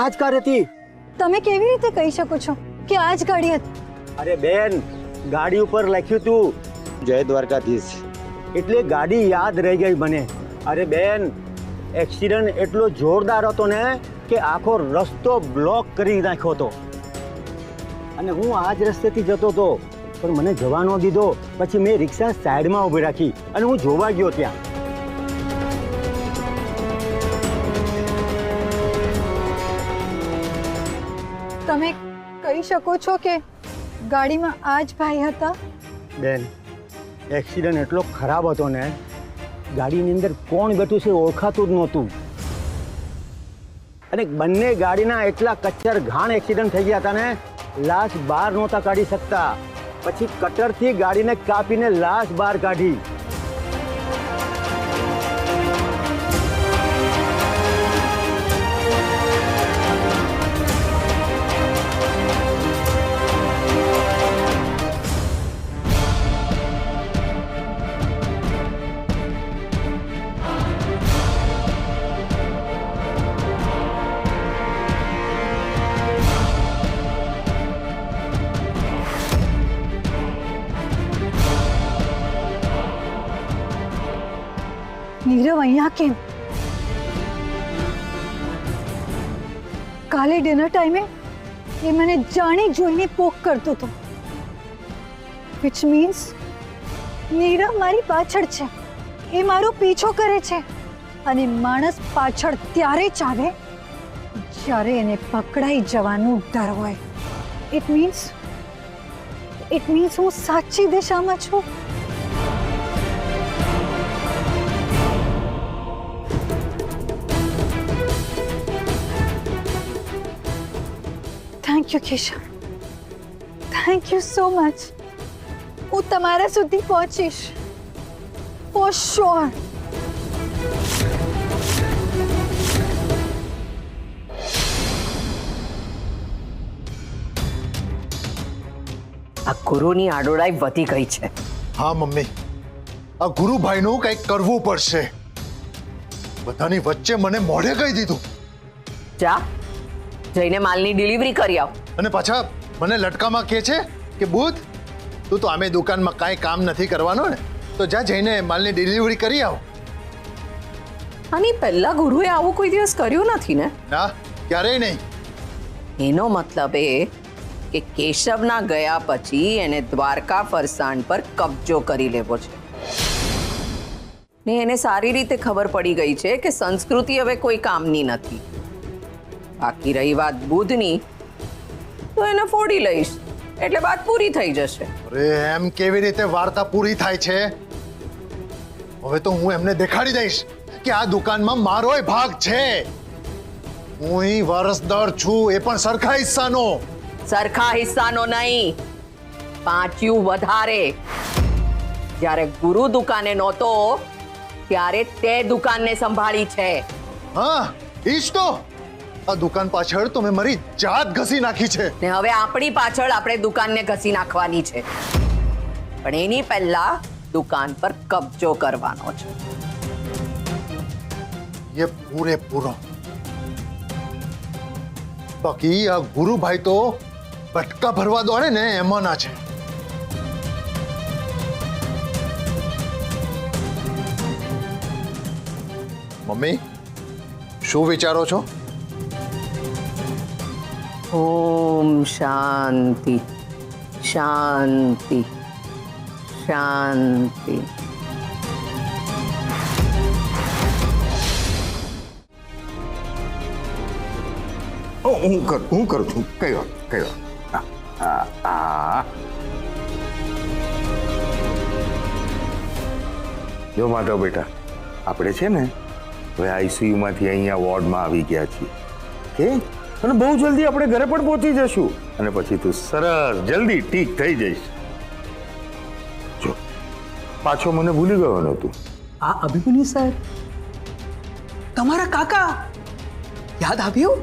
જ કાર હતી. તમે કેવી રીતે કહી શકો છો કે આ જ ગાડી હતી? અરે બેન, ગાડી ઉપર લખ્યું તું જય દ્વારકાધીશ, એટલે ગાડી યાદ રહી ગઈ મને. અરે બેન, એક્સિડન્ટ એટલો જોરદાર હતો ને કે આખો રસ્તો બ્લોક કરી નાખ્યો હતો. અને હું આ જ રસ્તેથી જતો હતો, પણ મને જવા ન દીધો. પછી મેં રિક્ષા સાઈડમાં ઊભી રાખી અને હું જોવા ગયો ત્યાં. તમે કહી શકો છો કે ગાડીમાં આ જ ભાઈ હતા? બેન, એક્સિડન્ટ એટલો ખરાબ હતો ને, ગાડીની અંદર કોણ બેઠું છે ઓળખાતું જ નહોતું. અને બંને ગાડીના એટલા કચ્ચર ઘાણ એક્સિડન્ટ થઈ ગયા હતા ને, લાશ બહાર નહોતા કાઢી શકતા. પછી કટરથી ગાડીને કાપીને લાશ બહાર કાઢી. નીરવ અહીંયા કેમ? કાલે ડિનર ટાઈમે એ મને જાણી જોઈને પોક કરતો હતો, which means નીરવ મારી પાછળ છે. એ મારો પીછો કરે છે. અને માણસ પાછળ ત્યારે જ આવે જ્યારે એને પકડાઈ જવાનું ડર હોય. ઇટ મીન્સ હું સાચી દિશામાં છું. Thank you Keshav, thank you so much. હું તમારા સુધી પહોંચીશ ફોર શ્યોર. આ ગુરુની આડોડાઈ વધી ગઈ છે. હા મમ્મી, આ ગુરુભાઈનું કંઈક કરવું પડશે. બધાની વચ્ચે મને મોઢે કહી દીધું. જા જઈને માલની ડિલિવરી કરી આવ. અને પાછા મને લટકામાં કહે છે કે બુધ, તું તો આમે દુકાનમાં કાંઈ કામ નથી કરવાનો ને, તો જા જઈને માલની ડિલિવરી કરી આવ. આની પહેલા ગુરુએ આવું કોઈ દિવસ કર્યું નથી ને? ના, ક્યારેય નહીં. એનો મતલબ એ કે કેશવના ગયા પછી એને દ્વારકા ફરસાણ પર કબજો કરી લેવો છે. ને એને સારી રીતે ખબર પડી ગઈ છે કે સંસ્કૃતિ હવે કોઈ કામની નથી. બાકી રહી વાત બુધની, તો એને ફોડી લઈશ એટલે વાત પૂરી થઈ જશે. અરે એમ કેવી રીતે વાર્તા પૂરી થાય છે? હવે તો હું એમને દેખાડી દઈશ કે આ દુકાનમાં મારોય ભાગ છે. હું વારસદાર છું, એ પણ સરખા હિસ્સાનો. સરખા હિસ્સાનો નહીં, 5 વધારે. જ્યારે ગુરુ દુકાને નહોતો ત્યારે તે દુકાનને સંભાળી છે. હા, ઈજ તો. આ દુકાન પાછળ તો મેં મારી જાત ઘસી નાખી છે. ને હવે આપણી પાછળ આપણે દુકાનને ઘસી નાખવાની છે. પણ એની પહેલા દુકાન પર કબજો કરવાનો છે. ये પૂરેપૂરો. બાકી આ ગુરુભાઈ તો બટકા ભરવા દોડે ને એમાંના છે. મમ્મી, શું વિચારો છો? ઓમ શાંતિ શાંતિ શાંતિ. હું કરું છું. કયો જો માધવ બેટા, આપણે છે ને હવે આઈસીયુમાંથી અહીંયા વોર્ડમાં આવી ગયા છીએ કે, અને બહુ જલ્દી આપણે ઘરે પણ પહોંચી જશું અને પછી તું સરસ જલ્દી ઠીક થઈ જઈશ. જો પાછો મને ભૂલી ગયો ને તું. આ અભિમન્યુ સાહેબ, તમારા કાકા યાદ આવ્યું?